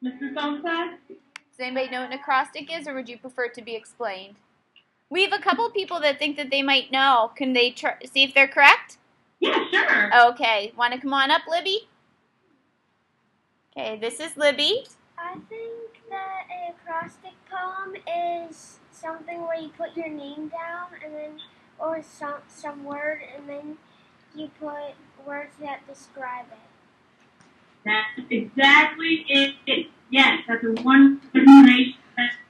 Mr. Songside? Does anybody know what an acrostic is, or would you prefer it to be explained? We have a couple people that think that they might know. Can they see if they're correct? Yeah, sure. Okay. Want to come on up, Libby? Okay, this is Libby. I think that an acrostic poem is something where you put your name down and then, or some word, and then you put words that describe it. That's exactly it. Yes, that's a wonderful explanation.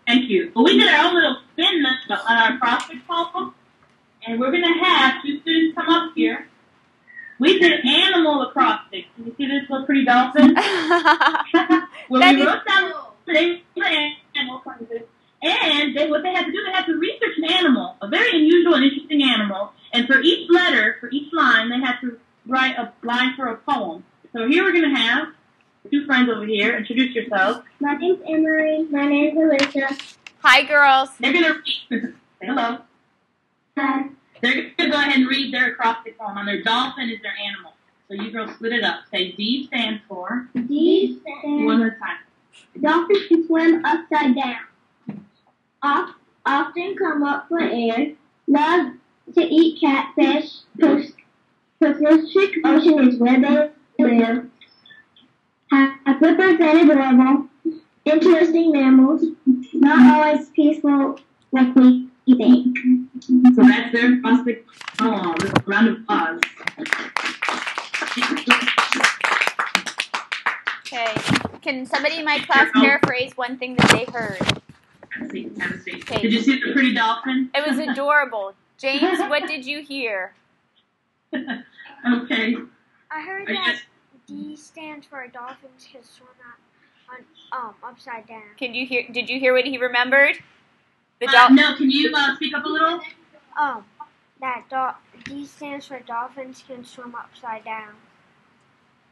Thank you. Well, we did our own little spin on our acrostic poem, and we're going to have two students come up here. We did animal acrostic. Can you see this little pretty dolphin? Well, we wrote down the animal, and what they had to do, they had to research an animal, a very unusual and interesting animal, and for each letter, for each line, they had to write a line for a poem. So here we're going to have two friends over here. Introduce yourselves. My name's Emery. My name's Alicia. Hi, girls. They're going to read. Say hello. Hi. They're going to go ahead and read their acrostic poem on their dolphin is their animal. So you girls split it up. Say D stands for. D stands. One at a time. Dolphins can swim upside down. Often come up for air. Love to eat catfish. Pacific Ocean is where they live. Have flippers and adorable. Interesting mammals. Not always peaceful like we think. So that's their acrostic poem. A round of applause. Okay. Can somebody in my class paraphrase one thing that they heard? Have a seat. Have a seat. Okay. Did you see the pretty dolphin? It was adorable. James, what did you hear? Okay. I heard that D stands for dolphins can swim upside down. Did you hear what he remembered? No, can you speak up a little? D stands for dolphins can swim upside down.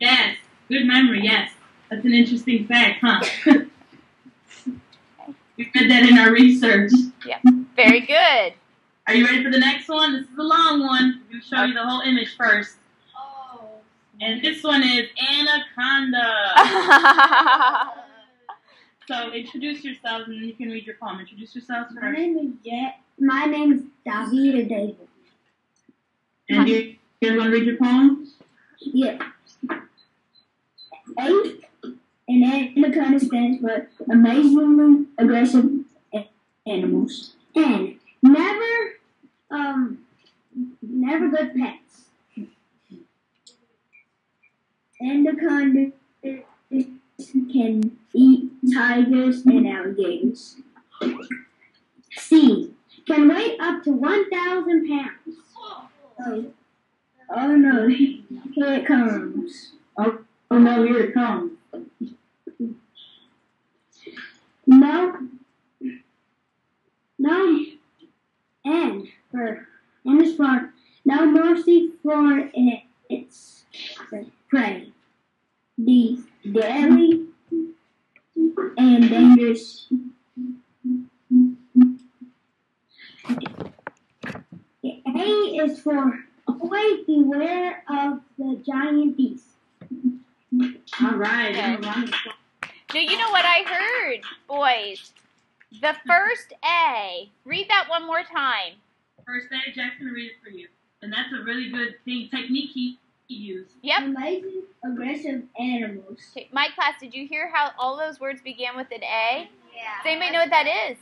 Yes. Good memory, yes. That's an interesting fact, huh? We read that in our research. Yeah. Very good. Are you ready for the next one? This is a long one. We'll show you the whole image first. Oh. And this one is Anaconda. So introduce yourselves and then you can read your poem. Introduce yourselves first. My name is Davida David. And you guys want to read your poem? Yeah. An anaconda stands for amazingly aggressive animals. And never good pets. Anacondas can eat tigers and alligators. C. Can weigh up to 1,000 pounds. Oh no, here it comes. Oh no, here it comes. No, and is for no mercy for its prey. D. Deadly and dangerous. A is for always beware of the giant beast. All right. Okay. Do you know what I heard, boys? The first A. Read that one more time. First A, Jackson, read it for you. And that's a really good technique he used. Yep. Amazing, aggressive animals. Okay, my class, did you hear how all those words began with an A? Yeah. Does anybody know what that is?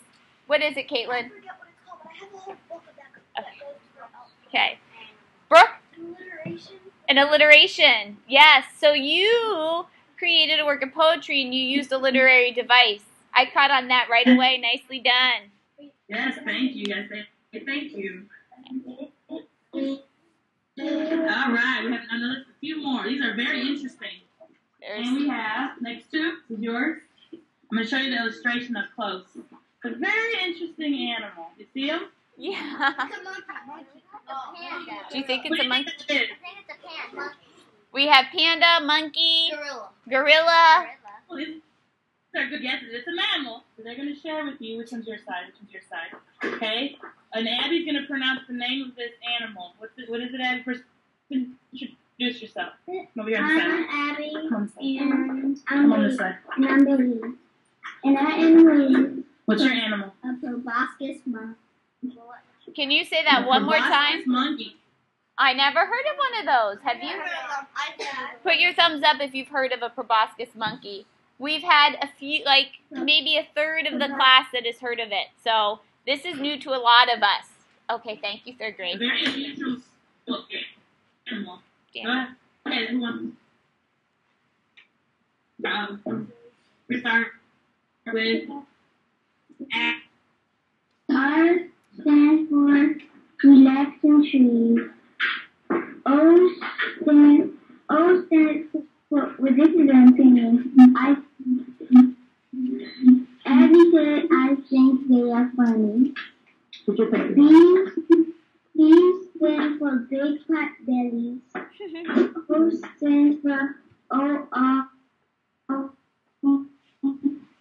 What is it, Caitlin? I forget what it's called, but I have a whole book of that. Okay. Brooke? Alliteration. An alliteration. Yes. So you created a work of poetry and you used a literary device. I caught on that right away. Nicely done. Yes, thank you, guys. Thank you. All right, we have a few more. These are very interesting. And we have, next two, is yours. I'm going to show you the illustration up close. It's a very interesting animal. You see him? Yeah. It's a monkey. Do you think it's a monkey? I think it's a panda. We have panda, monkey, Gorilla. gorilla. Well, these are good guesses. It's a mammal. So they're going to share with you which one's your side, which one's your side. Okay? And Abby's going to pronounce the name of this animal. What is it, Abby? First, introduce introduce yourself. Come over here on this side. I'm Abby, Come on this side. and Come on this side. I'm Billy. And I am Lee, What's your animal? a proboscis monkey. Can you say that one more time? Monkey. I never heard of one of those. Have you? Put your thumbs up if you've heard of a proboscis monkey. We've had a few, like maybe a third of the class that has heard of it. So this is new to a lot of us. Okay, thank you, third grade. Very unusual animal. Damn. Go ahead. Who wants? We start with A. R stands for relaxing tree. O stands for, well, this is an opinion. Abby said I think they are funny. B stands for big fat bellies. O stands for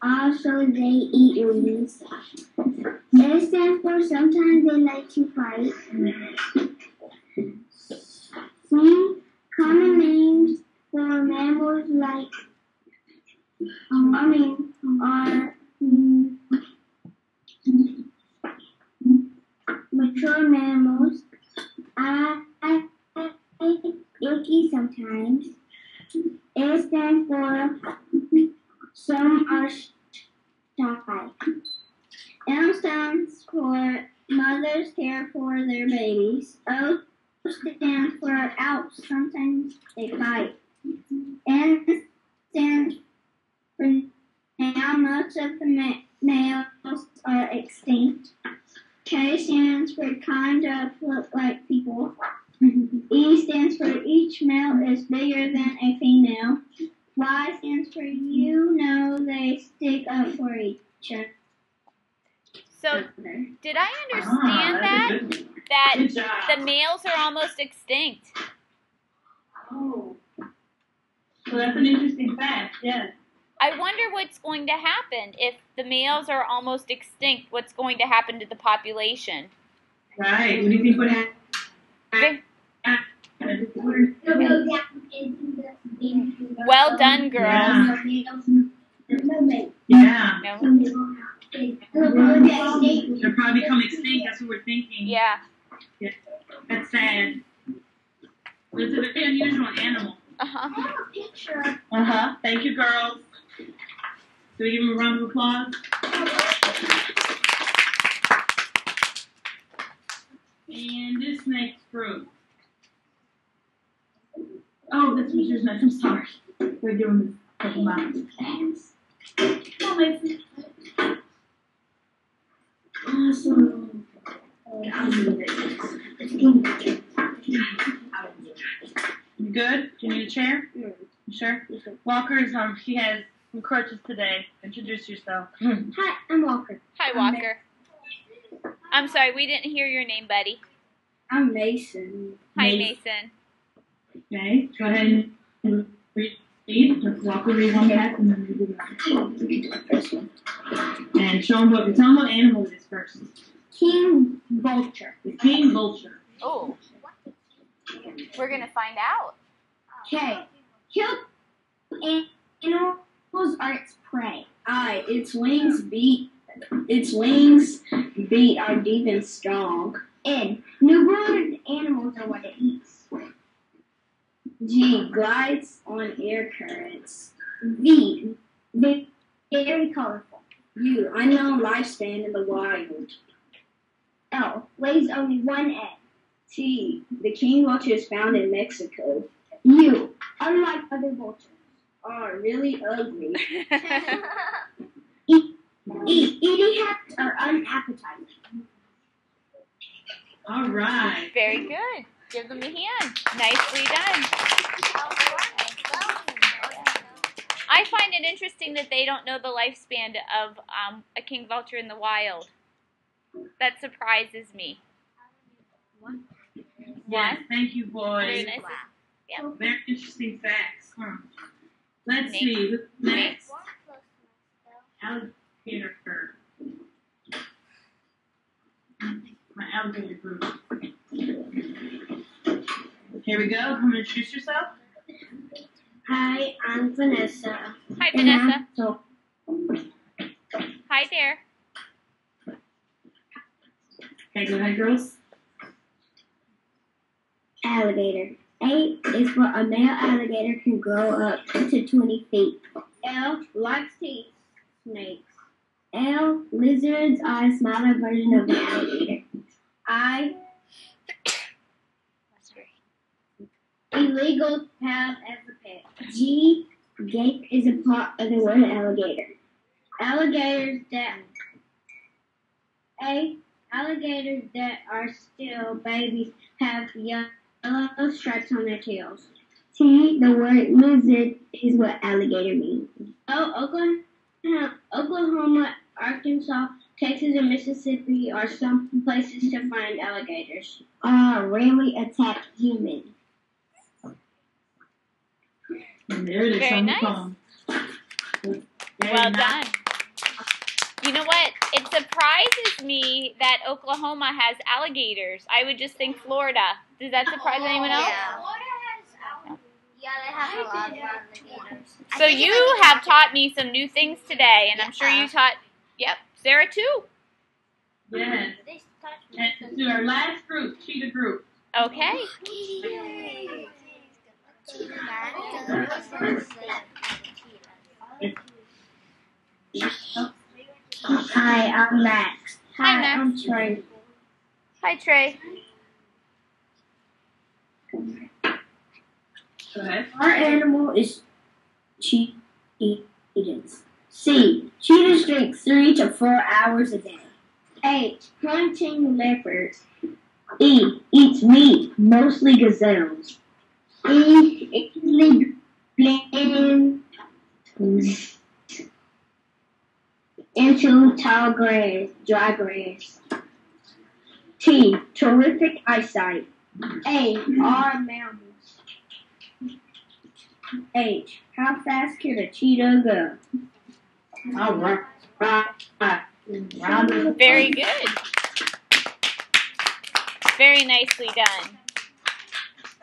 also they eat leaves. S stands for sometimes they like to fight. C, common names for mammals like are mature mammals. I icky sometimes. A stands for some are shy. M stands for mothers care for their babies. O stands for ouch, sometimes they fight. N stands for now most of the males are extinct. K stands for kind of look like people. E stands for each male is bigger than a female. Y stands for they stick up for each other. So did I understand that Good job. the males are almost extinct? Oh. So that's an interesting fact, yes. I wonder what's going to happen if the males are almost extinct. What's going to happen to the population? Right. What do you think would happen? Well done, girls. Yeah. No? They'll probably become extinct. That's what we're thinking. Yeah. That's sad. But it's a very unusual animal. Uh-huh. Thank you, girls. Do we give them a round of applause? And this next group. Oh, that's what yours next. I'm sorry. We're doing this. Come on. Awesome. You good? Do you need a chair? You sure? Walker's he has some crutches today. Introduce yourself. Hi, I'm Walker. Hi, Walker. I'm sorry, we didn't hear your name, buddy. I'm Mason. Hi, Mason. Okay, go ahead and read. Walker read one back and then read the first one. And show them tell them what animal it is first. King Vulture. The king vulture. Oh. We're going to find out. Okay. Kill animals are its prey. I. Its wings beat are deep and strong. N. Newborn animals are what it eats. G. Glides on air currents. V. Very colorful. U. Unknown lifespan in the wild. L. Lays only one egg. T. The king vulture is found in Mexico. U. Unlike other vultures. R. Really ugly. E. Eating habits are unappetizing. All right. Very good. Give them a hand. Nicely done. I find it interesting that they don't know the lifespan of a king vulture in the wild. That surprises me. Yes, thank you, boys. Very nice. Yeah. Very interesting facts. Let's see. Next. Alligator. My alligator group. Okay, Here we go. Come and introduce yourself. Hi, I'm Vanessa. Hi, And Vanessa. I'm Hi there. Okay, go ahead, girls. alligator. A is for a male alligator can grow up to 20 feet. L likes to eat snakes. L lizards are a smaller version of an alligator. I illegal to have as a pet. G gape is a part of the word alligator. Alligators that alligators that are still babies have yellow stripes on their tails. T, the word lizard is what alligator means. O, Oklahoma, Arkansas, Texas, and Mississippi are some places to find alligators. R, rarely attack humans. And there it is. Very on the nice. phone. Very Well nice. done. You know what? It surprises me that Oklahoma has alligators. I would just think Florida. Does that surprise anyone else? Yeah, they have a lot of alligators. So you have taught me some new things today, and I'm sure you taught, yep, Sarah too. Yes. They touched And to our last group, cheetah group. Okay. Hi, I'm Max. Hi, Max. I'm Trey. Hi, Trey. Go ahead. Our animal is cheetahs. C. Cheetahs drink 3 to 4 hours a day. H. Hunting leopards. E. Eats meat, mostly gazelles. E. Easily blends into tall grass, dry grass. T. Terrific eyesight. A. Are mammals. H. How fast can a cheetah go? All right. Right. Round of Very good. Very nicely done.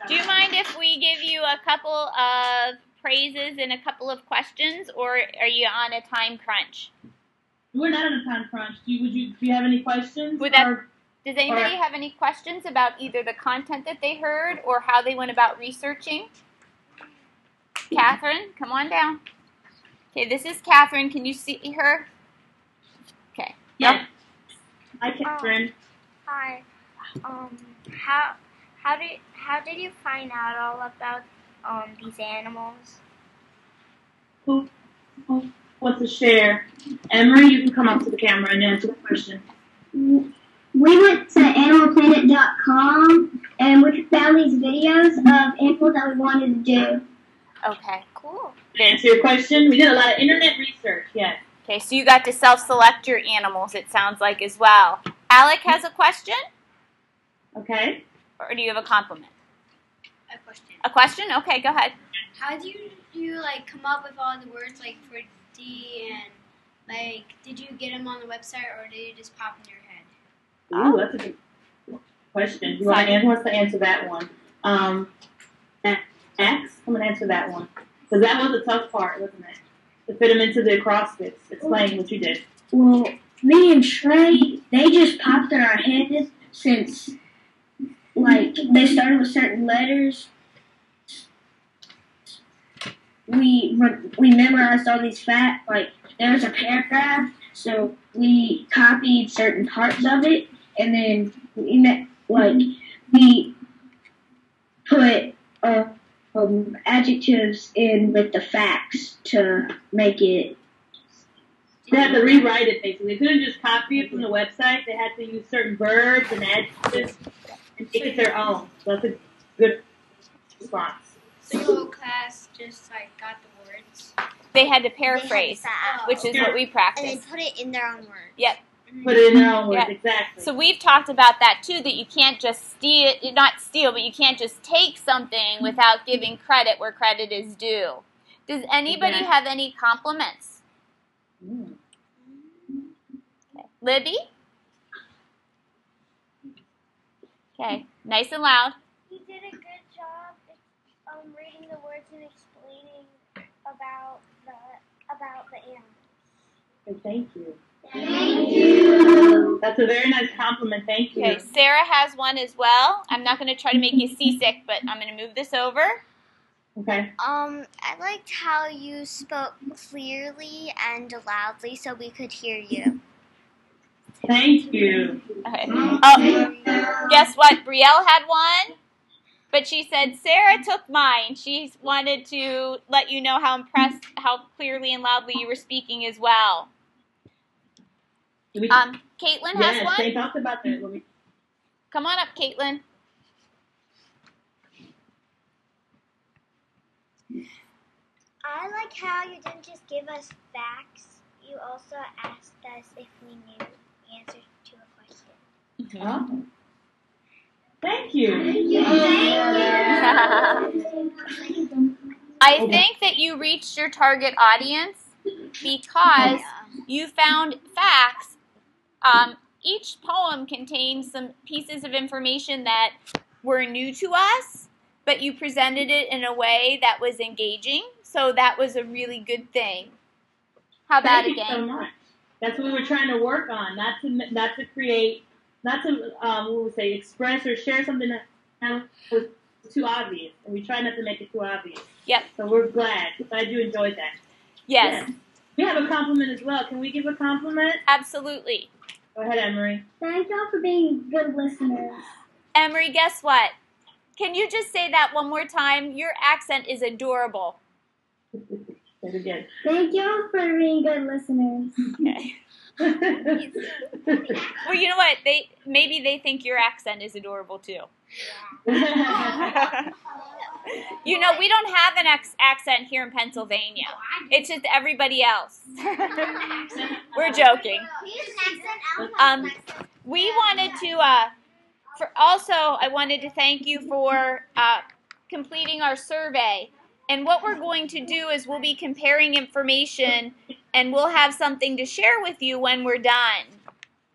Do you mind if we give you a couple of praises and a couple of questions, or are you on a time crunch? We're not on a time crunch. Do you have any questions? Would that- Or- Does anybody have any questions about either the content that they heard or how they went about researching? Catherine, come on down. Okay, this is Catherine. Can you see her? Okay. Yes. Hi, Catherine. Hi. How did you find out all about these animals? Who wants to share? Emery, you can come up to the camera and answer the question. We went to animalplanet.com and we found these videos of animals that we wanted to do. Okay, cool. To answer your question, we did a lot of internet research, yes. Okay, so you got to self-select your animals, it sounds like, as well. Alec has a question? Okay. Or do you have a compliment? A question. A question? Okay, go ahead. How do you like come up with all the words like for D and like did you get them on the website or did you just pop in your head? Ooh, that's a good question. Who wants to answer that one? Max, come and answer that one. Because that was the tough part, wasn't it? To fit them into the acrostics. Explain what you did. Well, me and Trey, they just popped in our heads since, like, they started with certain letters. We memorized all these facts. Like, there was a paragraph, so we copied certain parts of it, and then we put adjectives in with the facts to make it. They had to rewrite it, basically. They couldn't just copy it from the website. They had to use certain verbs and adjectives and make it their own. So that's a good response. So your whole class just like got the words. They had to paraphrase, which is what we practice. put it in their own words. Yep. Put it in their own words, Yeah. exactly. So we've talked about that too, that you can't just not steal, but you can't just take something without giving credit where credit is due. Does anybody Exactly. have any compliments? Okay. Libby? Okay, nice and loud. You did a good job reading the words and explaining about the animals. Thank you. Thank you. That's a very nice compliment. Thank you. Okay, Sarah has one as well. I'm not going to try to make you seasick, but I'm going to move this over. Okay. I liked how you spoke clearly and loudly so we could hear you. Thank you. Okay. Oh, guess what? Brielle had one, but she said Sarah took mine. She wanted to let you know how impressed, how clearly and loudly you were speaking as well. Caitlin has Yes, one. they talked about that. Come on up, Caitlin. I like how you didn't just give us facts. You also asked us if we knew the answer to a question. Oh. Thank you. I think that you reached your target audience because you found facts. Each poem contains some pieces of information that were new to us, but you presented it in a way that was engaging, so that was a really good thing. How about Thank you so much. That's what we were trying to work on, not to create, not to express or share something that was too obvious, and we try not to make it too obvious. Yep. So we're glad you enjoyed that. Yes. We have a compliment as well. Can we give a compliment? Absolutely. Go ahead, Emery. Thank y'all for being good listeners. Emery, guess what? Can you just say that one more time? Your accent is adorable. Say it again. Thank y'all for being good listeners. Okay. Well, you know what? Maybe they think your accent is adorable too. You know, we don't have an accent here in Pennsylvania. It's just everybody else. We're joking. We wanted to, I wanted to thank you for completing our survey. And what we're going to do is we'll be comparing information, and we'll have something to share with you when we're done.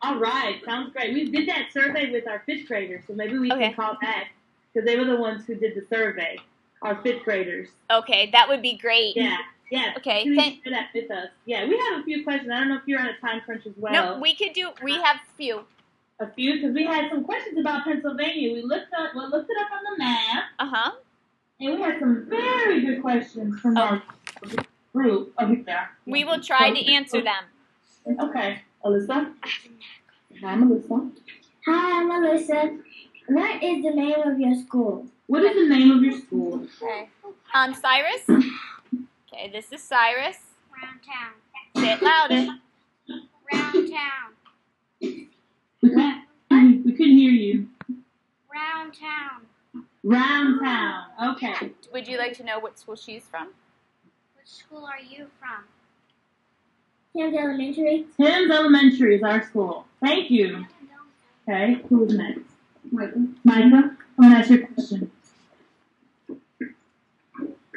All right, sounds great. We did that survey with our 5th graders, so maybe we can call back, because they were the ones who did the survey, our 5th graders. Okay, that would be great. Yeah. Okay, share that with us. Yeah, we have a few questions. I don't know if you're on a time crunch as well. No, we have a few. A few, because we had some questions about Pennsylvania. We looked it up on the map. Uh-huh. And we had some very good questions from our group. We will try to answer them. Okay. Alyssa? Hi, Melissa. Hi, I'm Alyssa. What is the name of your school? What is the name of your school? Okay. Cyrus? Okay, this is Cyrus. Round Town. Say it louder. Round Town. We couldn't hear you. Round Town. Round Town. Okay. Would you like to know what school she's from? Which school are you from? Tim's Elementary. Tim's Elementary is our school. Thank you. Okay, who's next? Micah. Micah, I'm going to ask your question.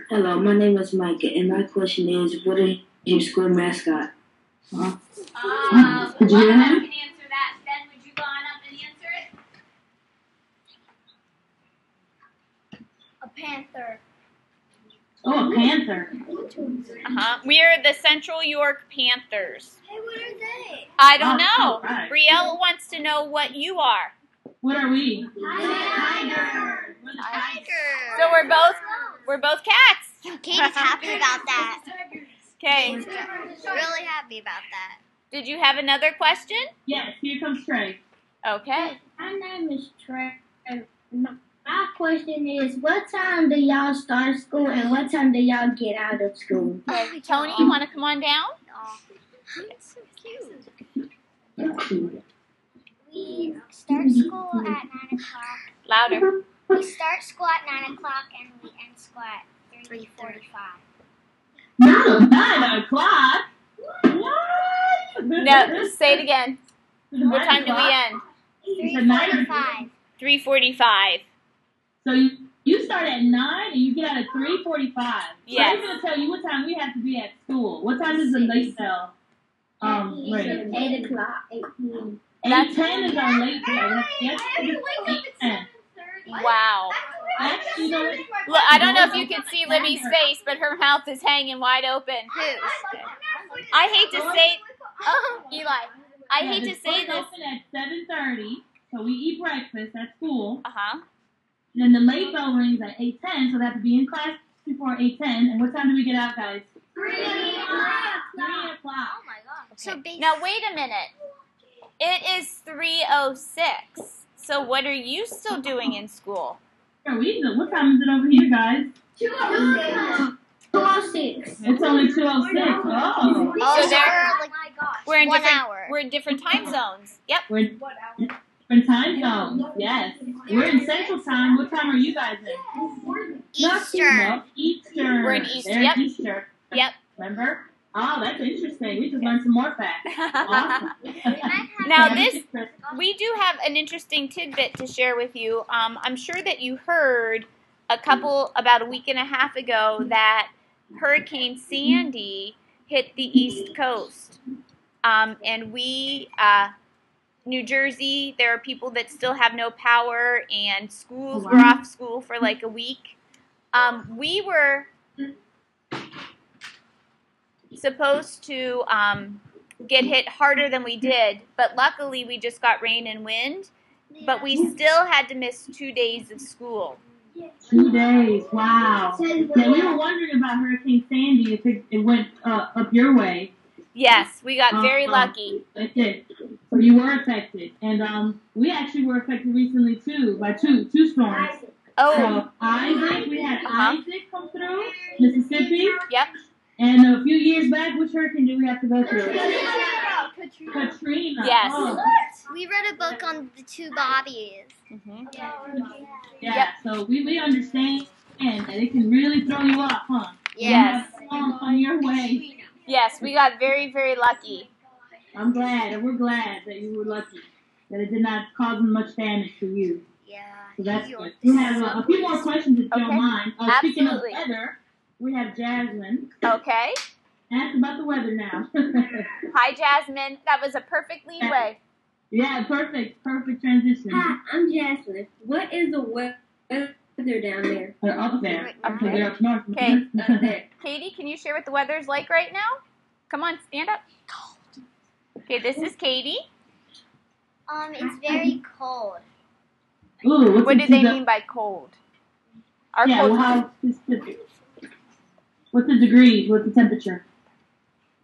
Hello, my name is Micah, and my question is, what is your school mascot? Did you hear him? I can answer that. Ben, would you go on up and answer it? A panther. Oh, a panther. Uh-huh. We are the Central York Panthers. Hey, what are they? I don't know. Right. Brielle wants to know what you are. What are we? Tiger. So we're both cats. Katie's happy about that. Okay. Really happy about that. Did you have another question? Yes, here comes Trey. Okay. My name is Trey. My question is, what time do y'all start school and what time do y'all get out of school? Okay. Tony, you want to come on down? That's so cute. We start school at 9 o'clock. Louder. We start school at 9 o'clock and we end school at 3:45. 9 o'clock? What? No, say it again. What time do we end? 3:45. 3:45. So you start at 9 and you get out at 3:45. Yes. So I'm going to tell you what time we have to be at school. What time is the late bell? Ring? 8 o'clock. 8 p.m. 8:10 is our late bell. Yes, 8:10. Wow. Actually, you know what? Look, I don't know if you can see Libby's face, but her mouth is hanging wide open. I hate to say, Eli, I hate to say this. Open at 7:30, so we eat breakfast at school. Uh-huh. Then the late bell rings at 8:10, so they have to be in class before 8:10. And what time do we get out, guys? 3 o'clock. 3 o'clock. Oh my god. Okay. Now, wait a minute. It is 3:06. So what are you still doing in school? What time is it over here, guys? 2:06. It's only 2:06. Oh. So there, Oh my gosh. we're in 1 different hour. we're in different time zones. Yep. We're in different time zones. Yes. We're in Central Time. What time are you guys in? Eastern. No, Eastern. We're in Eastern. They're Yep. Eastern. Yep. Remember? Oh, that's interesting. We just learned some more facts. Awesome. Now we do have an interesting tidbit to share with you. I'm sure that you heard about a week and a half ago that Hurricane Sandy hit the East Coast. And New Jersey, there are people that still have no power, and schools were off school for like a week. We were supposed to get hit harder than we did, but luckily we just got rain and wind. But we still had to miss 2 days of school. 2 days. Wow. Now, we were wondering about Hurricane Sandy if it went up your way. Yes, we got very lucky. It did. So you were affected. And we actually were affected recently, too, by two storms. Oh, So Isaac, we had Isaac come through, Mississippi. yep. And a few years back, which hurricane did we have to go through? Katrina. Yes. Oh. We read a book on the two Bobbies. Mm-hmm. Yeah, so we understand that it can really throw you off, huh? Yes. On your way. Yes, we got very, very lucky. I'm glad, and we're glad that you were lucky, that it did not cause much damage to you. Yeah. So that's good. We have a few more questions if you don't mind. Speaking of Absolutely. weather, we have Jasmine. Okay. Ask about the weather now. Hi, Jasmine. That was a perfect leadway. Yeah, perfect transition. Hi, I'm Jasmine. What is the weather down there? They're up there. Okay. They're up north. Okay. Up there. Katie, can you share what the weather's like right now? Come on, stand up. Okay, this is Katie. It's very cold. Ooh, What do they mean by cold? Our Yeah, cold. well, how specific? What's the degrees? What's the temperature?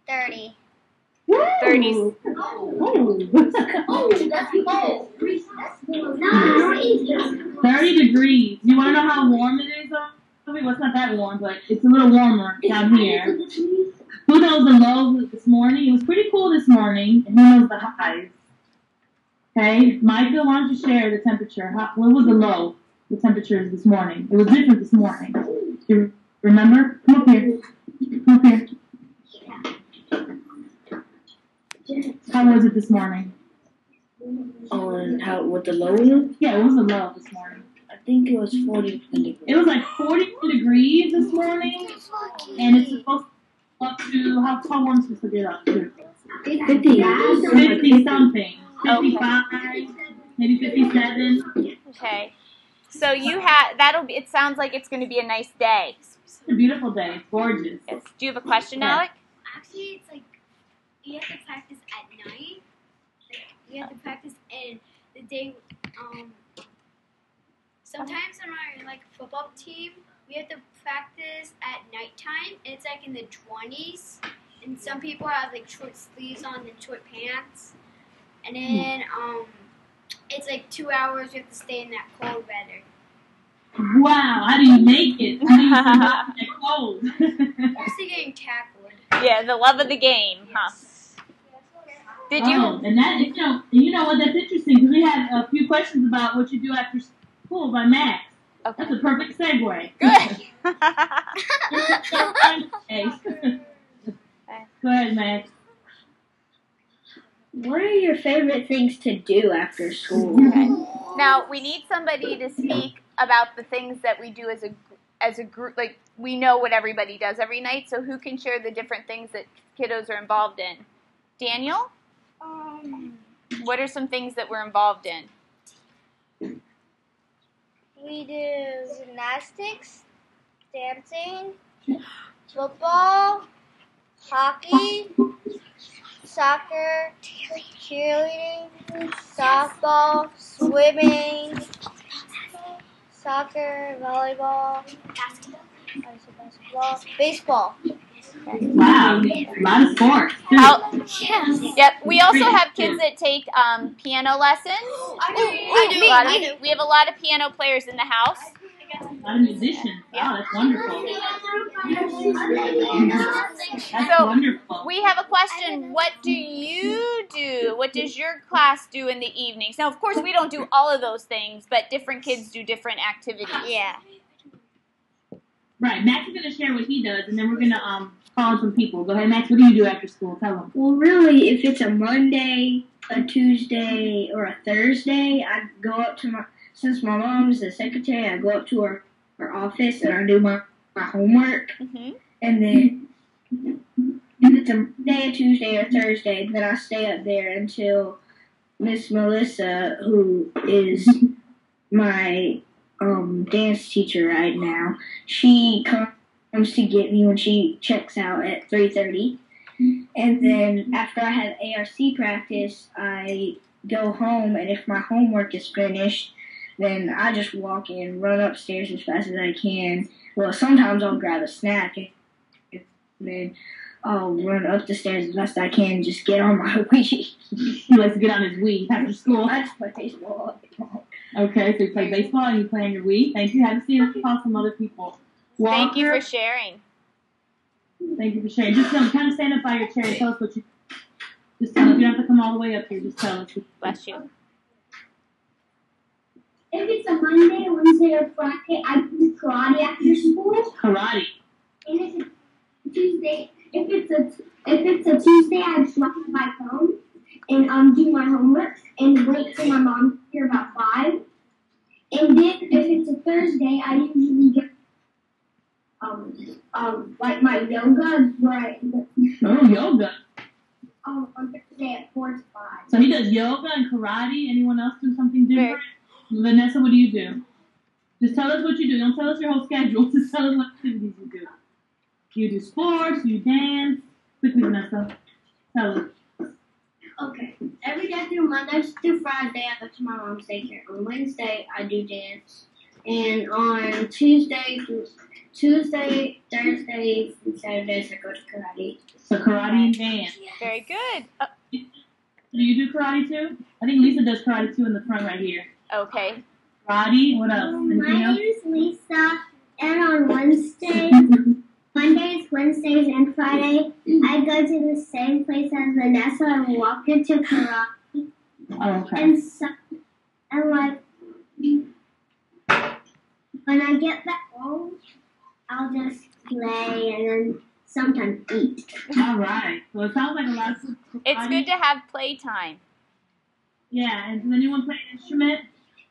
30. Woo! 30s. Ooh. That's cold. 30 degrees. You want to know how warm it is? Well, it's not that warm, but it's a little warmer down here. Who knows the lows this morning? It was pretty cool this morning. And who knows the highs? Okay, Micah, why don't you share the temperature? What was the low? The temperatures this morning. It was different this morning. Do you remember? Come up here. Come up here. How was it this morning? Oh, and what the low was? Yeah, it was a low this morning. I think it was 40 degrees. It was like 42 degrees this morning, and it's supposed to go up to, how warm is it supposed to get up to? 50 something. 55, maybe 57. Okay. So it sounds like it's going to be a nice day. It's a beautiful day. It's gorgeous. Yes. Do you have a question, Yeah. Alec? Actually, it's like you have to practice at night. You have to practice in the day. Sometimes on our football team, we have to practice at nighttime. And it's like in the 20s, and some people have short sleeves on and short pants. And then it's 2 hours. You have to stay in that cold weather. Wow, how do you make it? How do you survive that cold? Mostly getting tackled. Yeah, the love of the game, huh? Did you? Oh, and that, you know what, that's interesting, because we had a few questions about what you do after school by Max. Okay. That's a perfect segue. Good. Go ahead, Max. What are your favorite things to do after school? Okay. Now we need somebody to speak about the things that we do as a group. Like, we know what everybody does every night, so who can share the different things that kiddos are involved in? Daniel? What are some things that we're involved in? We do gymnastics, dancing, football, hockey, soccer, cheerleading, softball, swimming, soccer, volleyball, basketball, baseball. Wow, a lot of sports. Yep. We also have kids that take piano lessons. We have a lot of piano players in the house. A lot of musicians. Wow, that's wonderful. That's wonderful. We have a question. What do you do? What does your class do in the evenings? Now, of course, we don't do all of those things, but different kids do different activities. Yeah. Right, Max is going to share what he does, and then we're going to call on some people. Go ahead, Max. What do you do after school? Tell them. Well, really, if it's a Monday, a Tuesday, or a Thursday, I go up to since my mom is the secretary, I go up to her office and I do my homework. Mm-hmm. And then if it's a Monday, a Tuesday, or Thursday, then I stay up there until Miss Melissa, who is my dance teacher right now, she comes to get me when she checks out at 3:30. And then after I have ARC practice, I go home, and if my homework is finished, then I just walk and run upstairs as fast as I can. Well, sometimes I'll grab a snack, and then I'll run up the stairs as fast as I can and just get on my Wii. He likes to get on his Wii after school. I just play baseball. Okay, so you play baseball and you play on your Wii. Thank you. Have a seat. Let's call some other people. Walker, Thank you for sharing. Thank you for sharing. Just kind of stand up by your chair and tell us what you. Just tell us. You don't have to come all the way up here. Just tell us. Bless you. If it's a Monday, Wednesday, or Friday, I do karate after school. Karate. And if it's a Tuesday, if it's a Tuesday, I just look at my phone and do my homework and wait for my mom to here about 5. And then if it's a Thursday, I usually get like my yoga where I yoga. on Thursday at 4 to 5. So he does yoga and karate. Anyone else do something different? Vanessa, what do you do? Just tell us what you do. Don't tell us your whole schedule. Just tell us what activities you do. You do sports, you dance. Quickly, Vanessa. Tell us. Okay. Every day through Monday through Friday, I go to my mom's daycare. On Wednesday, I do dance. And on Tuesday, Thursdays, and Saturdays, I go to karate. So karate and dance. Very good. Do you do karate too? I think Lisa does karate too in the front right here. Okay. Karate, what else? My Anything else? name is Lisa, and on Mondays, Wednesdays, and Friday, I go to the same place as Vanessa and walk into karate. Oh, okay. And like, when I get back home, I'll just play and then sometimes eat. All right. So it sounds like a lot of karate. It's good to have playtime. Yeah, and does anyone play an instrument?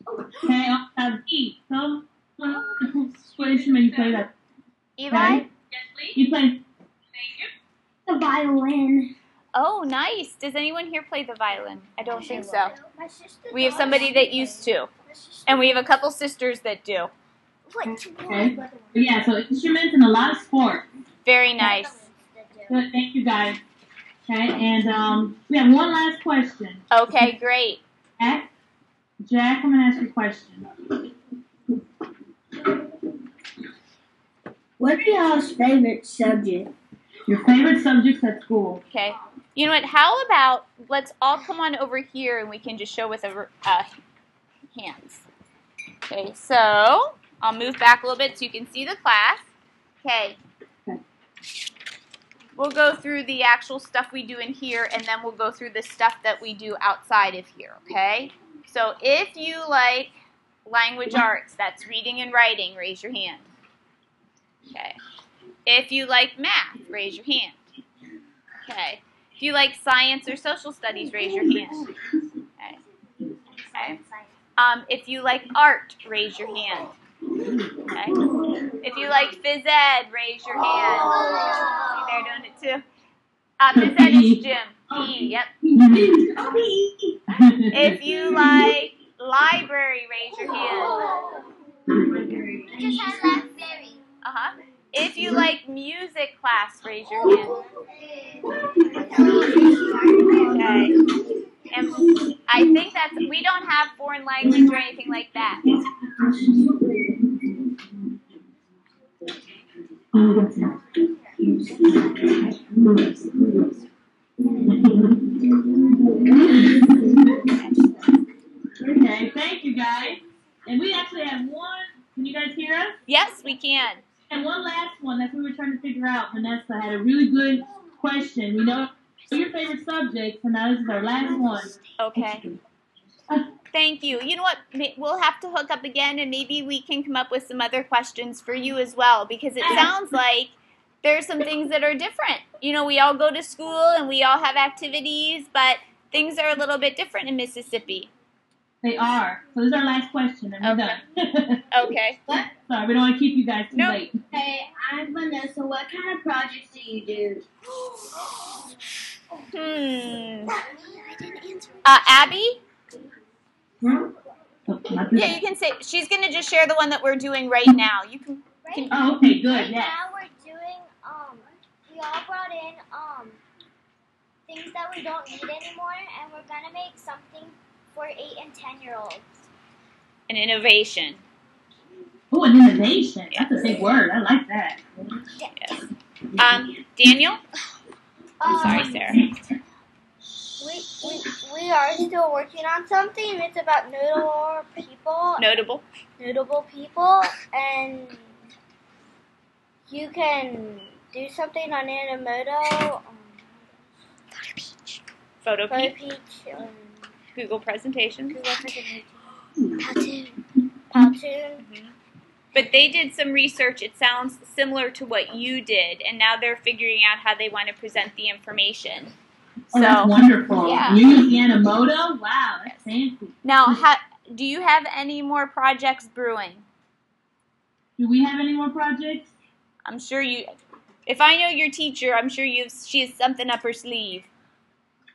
Okay, I'll have eat. So, what instrument you play that? Eli? Okay. Yes, please. You play. The violin. Oh, nice. Does anyone here play the violin? I don't think so. We have somebody that used to. And we have a couple sisters that do. Okay. But yeah, so instruments and a lot of sports. Very nice. Good. Thank you, guys. Okay, and we have one last question. Okay, great. Jack, I'm going to ask you a question. What are y'all's favorite subject? Your favorite subjects at school? Okay. You know what? How about let's all come on over here and we can just show with a hands. Okay, so I'll move back a little bit so you can see the class. Okay. We'll go through the actual stuff we do in here, and then we'll go through the stuff that we do outside of here, okay? So if you like language arts, that's reading and writing, raise your hand. Okay. If you like math, raise your hand. Okay. If you like science or social studies, raise your hand. Okay. Okay. If you like art, raise your hand. Okay. If you like phys ed, raise your hand. See, they're doing it too. Phys ed is Jim. E, yep. If you like library, raise your hand. Just had Blackberry. Uh-huh. If you like music class, raise your hand. Okay. And I think we don't have foreign language or anything like that. Okay, thank you guys. And we actually have one. Can you guys hear us? Yes, we can. And one last one that we were trying to figure out. Vanessa had a really good question. We know your favorite subjects, and now this is our last one. Okay. Thank you. You know what? We'll have to hook up again, and maybe we can come up with some other questions for you as well, because it sounds like there's some things that are different. You know, we all go to school, and we all have activities, but things are a little bit different in Mississippi. They are. So this is our last question, and we're done. Okay. Sorry, we don't want to keep you guys too late. Hey, I'm Vanessa. What kind of projects do you do? Abby? Oh, Yeah, you can say. She's going to just share the one that we're doing right now. You can. Oh, okay, good. Right Yeah. now we're doing, we all brought in, things that we don't need anymore, and we're gonna make something for 8 and 10-year-olds. An innovation. Oh, an innovation. That's a big word. I like that. Yes. Daniel? Sorry, Sarah. We are still working on something. It's about notable people, and you can do something on Animoto, Photo Peach. Google Google Presentation. Powtoon. But they did some research. It sounds similar to what you did, and now they're figuring out how they want to present the information. Oh, that's wonderful. Yeah. You use Animoto? Wow, that's fancy. Now, do you have any more projects brewing? Do we have any more projects? I'm sure you. If I know your teacher, I'm sure she has something up her sleeve.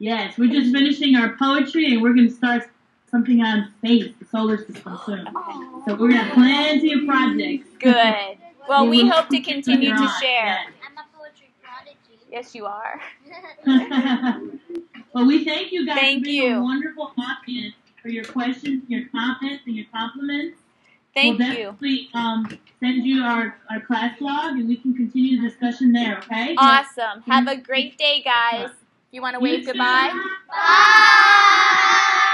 Yes, we're just finishing our poetry, and we're going to start something on space, the solar system soon. So we're going to have plenty of projects. Good. Well, we hope to continue to share. Yes. I'm a poetry prodigy. Yes, you are. Well, we thank you guys Thank for being you. a wonderful audience, for your questions, your comments, and your compliments. Thank we'll you. definitely send you our class log, and we can continue the discussion there, okay? Awesome. Have a great day, guys. If you want to wave You too. goodbye. Bye!